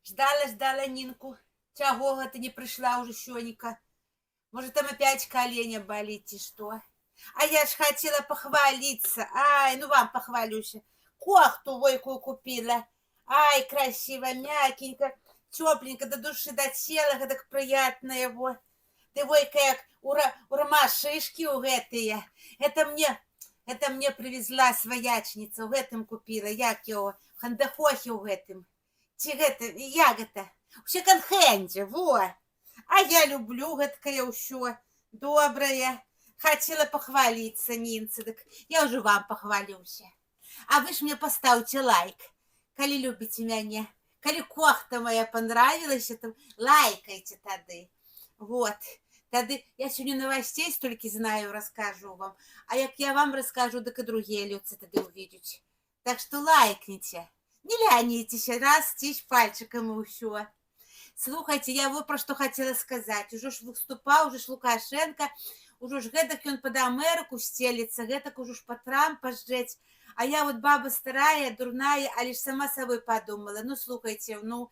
Ждала, Нинку. Чего ты не пришла уже, Щеника? Может, там опять колени болит, и что? А я ж хотела похвалиться. Ай, ну вам похвалюсь. Кохту войку купила. Ай, красиво, мягенько, тепленько, до души до тела, так приятно его. Ты войка, как урамашишки у гэтые. Это мне привезла своячница, у гэтым купила, як его, в хандахохе у гэтым. Ці гэта, як гэта? У секонд-хенде, во. А я люблю гэткае ўсё, добрае. Хотела похвалиться, Нинцы, так я уже вам похвалюся. А вы ж мне поставьте лайк, коли любите меня. Коли кохта моя понравилась, то лайкайте тады. Вот. Тады я сегодня новостей столько знаю, расскажу вам. А як я вам расскажу, так и другие люди тады увидят. Так что лайкните. Не ляніцеся, раз, тись пальчиком и все. Слухайте, я вот про что хотела сказать. Уже ж выступал, уже ж Лукашенко, уже ж гэтак он под Америку стелится, гэтак уже ж по Трампа ждать. А я вот баба старая, дурная, а лишь сама собой подумала. Ну, слухайте, ну,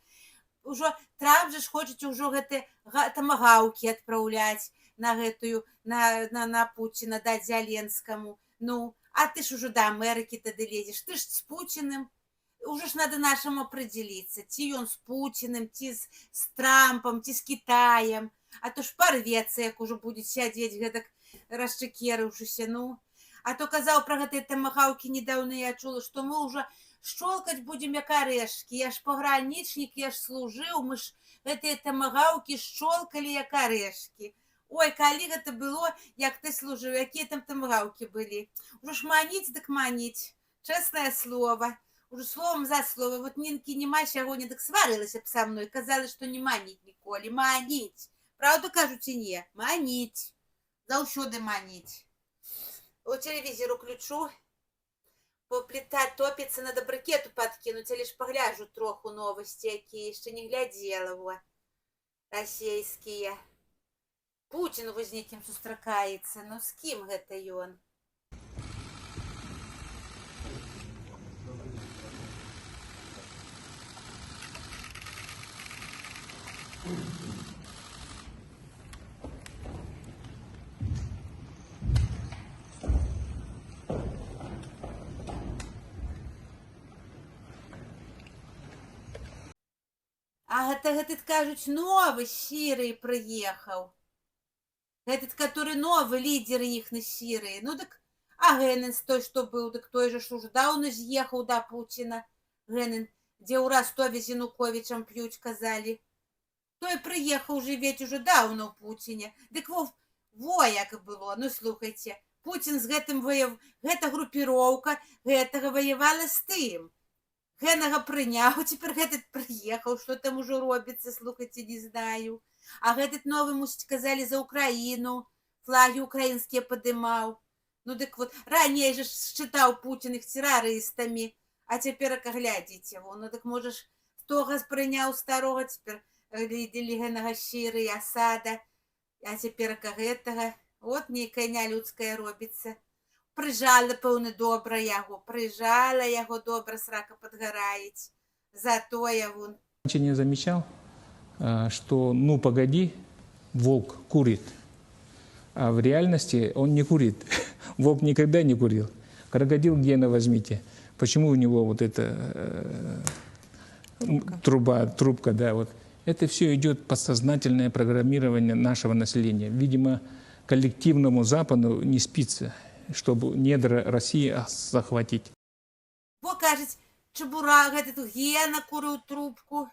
уже Трамп же ж хочет уже гэты тамагаўкі отправлять на гэтую, на Путина, дать Зеленскому. Ну, а ты ж уже до Америки тады лезешь, ты ж с Путиным. Уже ж надо нашему определиться, ти он с Путиным, ти с Трампом, ти с Китаем, а то ж порвется, як уже будет сядеть гэтак расчекерыўшыся, ну. А то казаў про гэтыя тамагаўкі недавно я чула, что мы уже щелкать будем як орешки. Я ж пограничник, я ж служил, мы ж гэтыя тамагаўкі щелкали як орешки. Ой, калі гэта было, як ты служил, якія там тамагаўкі были. Уже ж маніць, так маніць, честное слово. Уже словом за слово. Вот Нинки нема сягоння, так сварылася б со мной, казалось, что не маніць ніколі, маніць. Правду кажуць, не, маніць. Заўсёды маніць. У телевизору ключу, плита топится, надо брикету подкинуть, а лишь погляжу троху новости, якія яшчэ не глядела, во. Расейскія. Путин воз некім сустракаецца, ну з кім гэта ён? А этот, кажуть, новый Сирии приехал. Этот, который новый лидер их на Сирии. Ну так, а Генненс той, что был, так той же, что уже давно съехал до Путина. Геннен, где у Ростове с Януковичем пьют, казали. Той приехал живеть уже давно в Путине. Так во як было, ну слухайте. Путин с гэтым гэта группировка, гэтага воевала с тым. Геннага прыняў, цяпер гэтый прыехаў, што там ужо робіцца, слухайце, не знаю. А гэтый новы, мусіць, казалі, за Украіну, флагі украінскія падымаў. Ну дык вот, раней же счытаў Путін іх тэрарыстамі, а цяпер глядзіце, ну дык можаш, тога прыняў старога, цяпер глядзелі Геннага Сірыі, Асада, а цяпер гэтага, от нейкая нялюдская робіцца. Прыжала, пэўна, добра яго, прыжала яго добра, срака подгораить. Зато я вон. Не замечал, что, ну, погоди, волк курит, а в реальности он не курит. Волк никогда не курил. Крокодил Гена возьмите. Почему у него вот эта трубка, да, вот. Это все идет подсознательное программирование нашего населения. Видимо, коллективному Западу не спится, чтобы недра России захватить. Бо, кажется, чебурак, этот Гена курил трубку,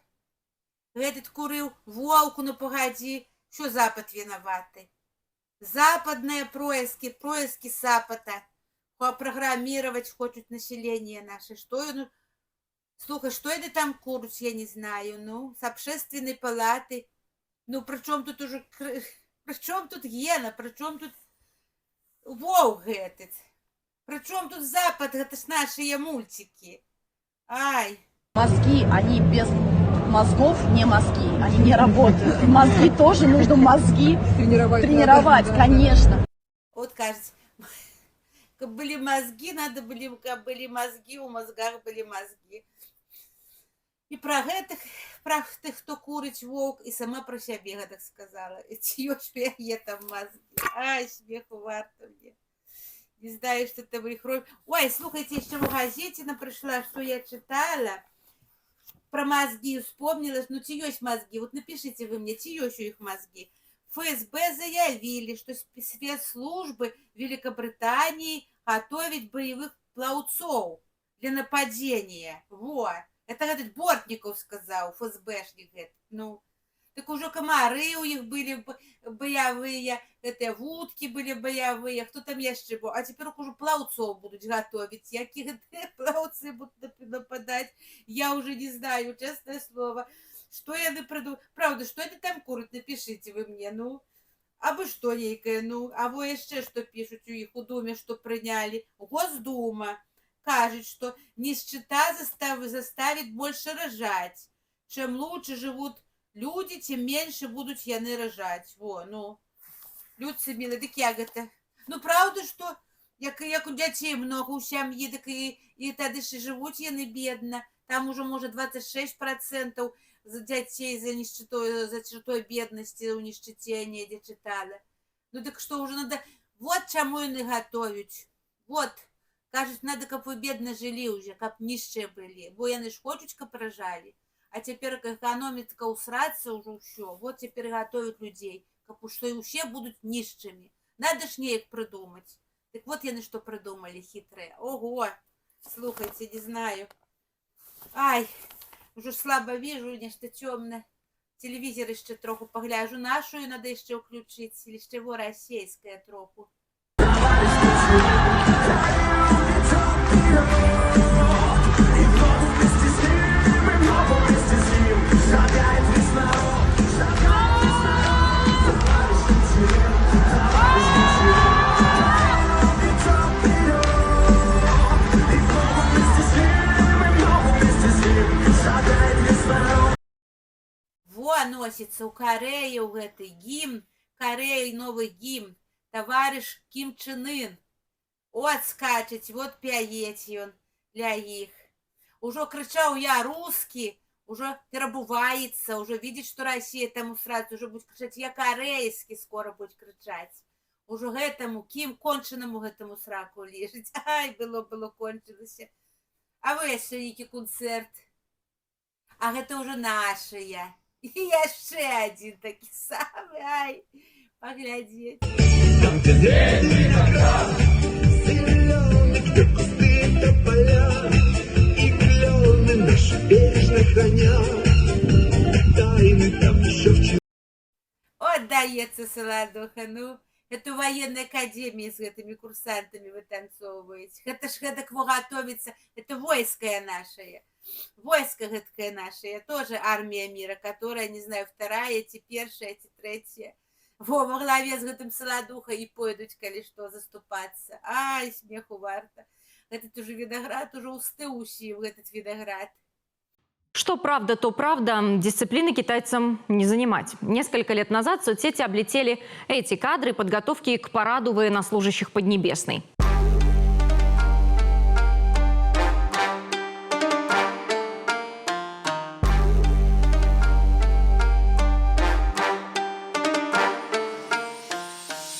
этот курил волку, ну погоди, что Запад виноваты? Западные происки Запада программировать хочет население наше. Что, ну, слухай, что это там курить, я не знаю, ну, с общественной палаты Ну, при чому тут уже... При чому тут Гена? При чому тут Вовк этот? При чому тут Запад? Это ж наши мультики. Ай. Мозги, они без мозгов не мозги, они не работают. Мозги тоже нужно мозги тренировать, конечно. Вот кажется, как были мозги, надо были, как были мозги, у мозгах были мозги. І про тих, хто курить вовк, і сама про себе так сказала. І чье ж є там мозги. Ай, смеху варто мне. Не знаю, что там их роль. Ой, слухайте, еще в газете нам пришла, что я читала. Про мозги вспомнила. Ну, чье ж мозги? Вот напишите вы мне, чье еще их мозги. ФСБ заявили, что спецслужбы Великобритании готовят боевых пловцов для нападения. Вот. Это этот Бортников сказал, ФСБшник. Ну, так уже комары у них были боевые, это вудки были боевые, кто там еще был. А теперь уже пловцов будут готовить. Какие пловцы будут нападать, я уже не знаю, честное слово. Что я придумала? Правда, что это там курят? Напишите вы мне, ну. Або что нейкое, ну. А вы еще что пишут у них у Думе, что приняли? Госдума кажет, что нищета заставит больше рожать. Чем лучше живут люди, тем меньше будут яны рожать. Во, ну. Людцы милые, так як это? Ну, правда, что як у детей много у сям'ї, так і тады ж живуть яны бедно. Там уже, может, 26% детей за нищетой бедности, у нищете недзе читали. Ну, так что уже надо... Вот чему яны готовить. Вот. Кажуть, надо, каб вы бедно жили уже, каб нищие были. Бо яны ж хочуть, каб рожали. А теперь экономика усраться уже все. Вот теперь готовят людей, что и все будут нищими. Надо ж неяк придумать. Так вот яны что придумали хитрые. Ого, слухайте, не знаю. Ай, уже слабо вижу, нечто темное. Телевизор еще троху погляжу. Нашу надо еще включить. Или еще его российское троху. Во, носится у Кореи, у этой гимн, Кореи новый гимн, товарищ Ким Чен Ын. От скачать, вот пяець он для их. Уже кричал я русский, уже перебывается, уже видит, что Россия тому сразу уже будет кричать, я корейский скоро будет кричать. Уже этому, Ким конченому этому сраку лежить. Ай, было кончилось. А вы еще який концерт? А это уже наши. И еще один такий самый, ай, поглядеть. Там, где зелень виноград, зеленый, где кусты тополя, и клены наши бережно хранят, тайны там еще вчера. От дається Солодуха, ну, это военная академия с этими курсантами вытанцовываете. Это ж это кого готовится, это войско наше. Войско гэткое наше, тоже армия мира, которая, не знаю, вторая, эти первая, эти третья. Во главе с гэтым Солодуха и пойдут, коли что, заступаться. Ай, смеху варто. Этот уже виноград, уже устыущий этот виноград. Что правда, то правда. Дисциплины китайцам не занимать. Несколько лет назад соцсети облетели эти кадры подготовки к параду военнослужащих Поднебесной.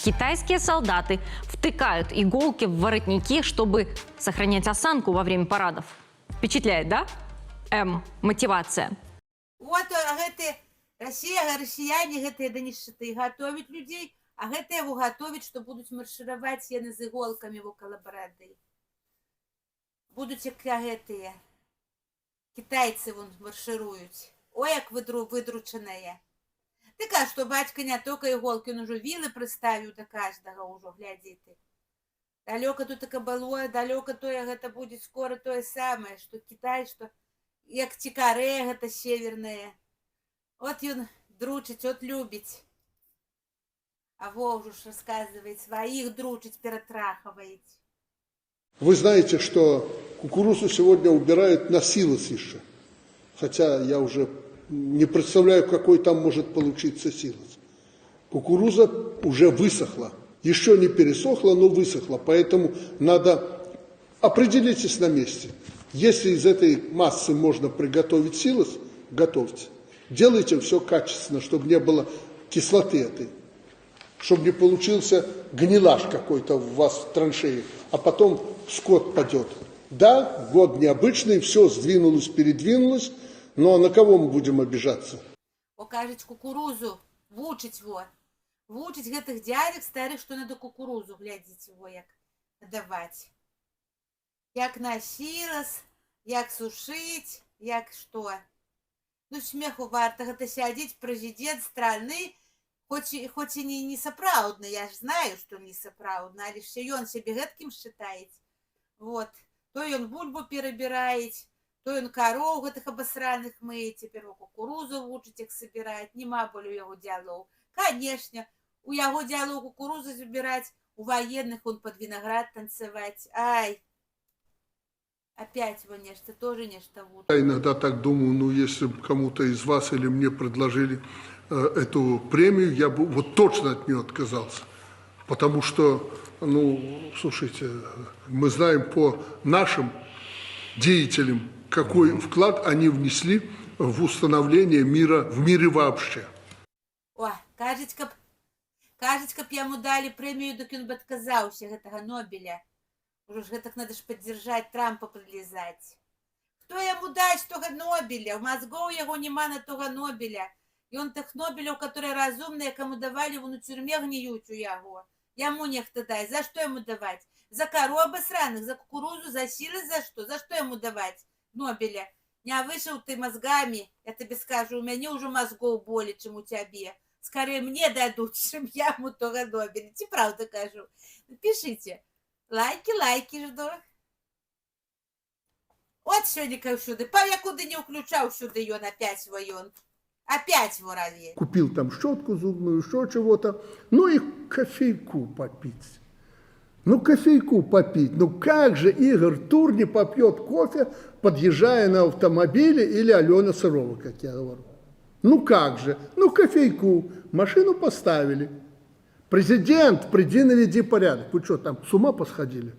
Китайские солдаты втыкают иголки в воротники, чтобы сохранять осанку во время парадов. Впечатляет, да? Мотивация. Вот гэты россияне гэтыя да нищеты готовят людей, а гэта его готовят, что будут маршировать яны з иголками около бороды. Будут як гэтыя китайцы вон маршируют. Ой, як выдручаныя. Так а что батька не только иголки, он уже вилы приставил до каждого уже, гляди ты. Далеко тут таке было, далеко то это будет скоро то самое, что Китай, что як ці Корея, гэта северная. От ён Дручить, от любить. А во уже ж рассказывает, своих дручить перетрахивает. Вы знаете, что кукурузу сегодня убирают на силос еще. Хотя я уже не представляю, какой там может получиться силос. Кукуруза уже высохла. Еще не пересохла, но высохла. Поэтому надо определитесь на месте. Если из этой массы можно приготовить силос, готовьте. Делайте все качественно, чтобы не было кислоты этой. Чтобы не получился гнилаж какой-то у вас в траншее, а потом скот падет. Да, год необычный, все сдвинулось, передвинулось, но на кого мы будем обижаться? Покажуть кукурузу, вучить его. Вучить гэтых дядек старых, что надо кукурузу, глядите его, як давать. Як насилась, як сушить, як что. Ну, смеху варта, гэта сядзець президент страны, хоть и не сапраўдны, я ж знаю, что не сапраўдны, але ж ён себе гэткім считаете. Вот. То ён бульбу перебирает, то ён коров гэтых обосраных мыет, теперь кукурузу вучить их собирать, нема более у яго дялоў. Конечно, у яго дялоў кукурузу забирать, у военных он под виноград танцевать. Ай, опять его нечто, тоже нечто вот. Я иногда так думаю, ну если бы кому-то из вас или мне предложили эту премию, я бы вот точно от нее отказался. Потому что, ну, слушайте, мы знаем по нашим деятелям, какой вклад они внесли в установление мира в мире вообще. О, кажется, каб яму дали премию, дык ён бы отказаўся гэтага Нобеля. Уже ж гэтак надо ж поддержать Трампа, прилезать. Кто яму даць того Нобеля? Мозгов яго нема на того Нобеля. И он тых Нобеляў, которые разумные, кому давали, вон у тюрьме гниють у яго. Яму нехто дай. За что ему давать? За коров обосраных, за кукурузу, за силы, за что? За что ему давать Нобеля? Не вышел ты мозгами, я тебе скажу, у меня уже мозгов более, чем у тебе. Скорее мне дадут, чем я ему того Нобеля. Тебе правда кажу. Пишите. Лайки жду. От сьогодні всюди. Я куди не включав сюди ён, опять воюн. Опять воровей. Купил там щетку зубную, еще чего-то. Ну и кофейку попить. Ну кофейку попить. Ну как же Игорь Тур не попьет кофе, подъезжая на автомобиле, или Алена Сырова, как я говорю. Ну как же? Ну кофейку. Машину поставили. Президент, приди наведи порядок. Вы что, там с ума посходили?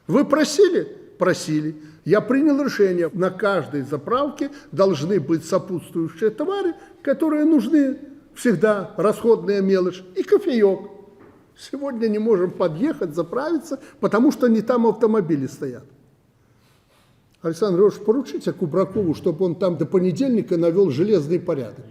Вы просили? Просили. Я принял решение, на каждой заправке должны быть сопутствующие товары, которые нужны всегда, расходная мелочь, и кофеек. Сегодня не можем подъехать, заправиться, потому что не там автомобили стоят. Александр Ильич, поручите Кубракову, чтобы он там до понедельника навел железный порядок.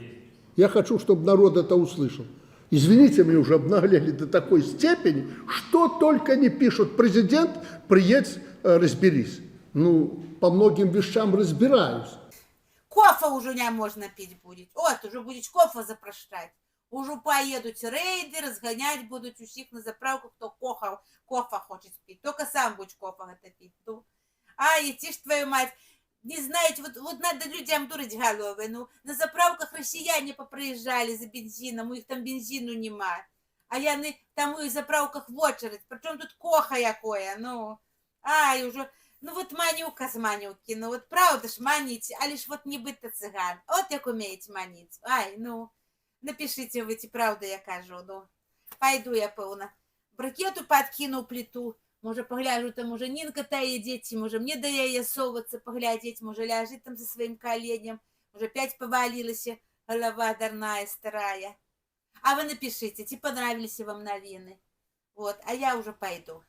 Я хочу, чтобы народ это услышал. Извините, меня уже обнаглели до такой степени, что только не пишут. Президент, приедь, разберись. Ну, по многим вещам разбираюсь. Кофе уже не можно пить будет. Вот, уже будет кофе запрашать. Уже поедут рейды, разгонять будут усіх на заправку, кто кофе хочет пить. Только сам будешь кофе это пить. Ну. Ай, идти ж твою мать. Не знаете, вот надо людям дурить головы. Ну, на заправках россияне поприезжали за бензином, у них там бензину нема. А яны там у их заправках в очередь. Причем тут коха якое, ну. Ай, уже... Ну вот манюка з манюки, ну вот правда ж манить, а лишь вот не быть-то цыган. Вот як умеете манить. Ай, ну, напишите вы, правда я кажу, ну. Пойду я, певно. Брикету подкину плиту. Може погляжу, там уже Нинка тає дети, може мне до яе соваться, поглядеть, може ляжит там за своим коленем, уже опять повалилась голова дарная, старая. А вы напишите, понравились вам новины. Вот, а я уже пойду.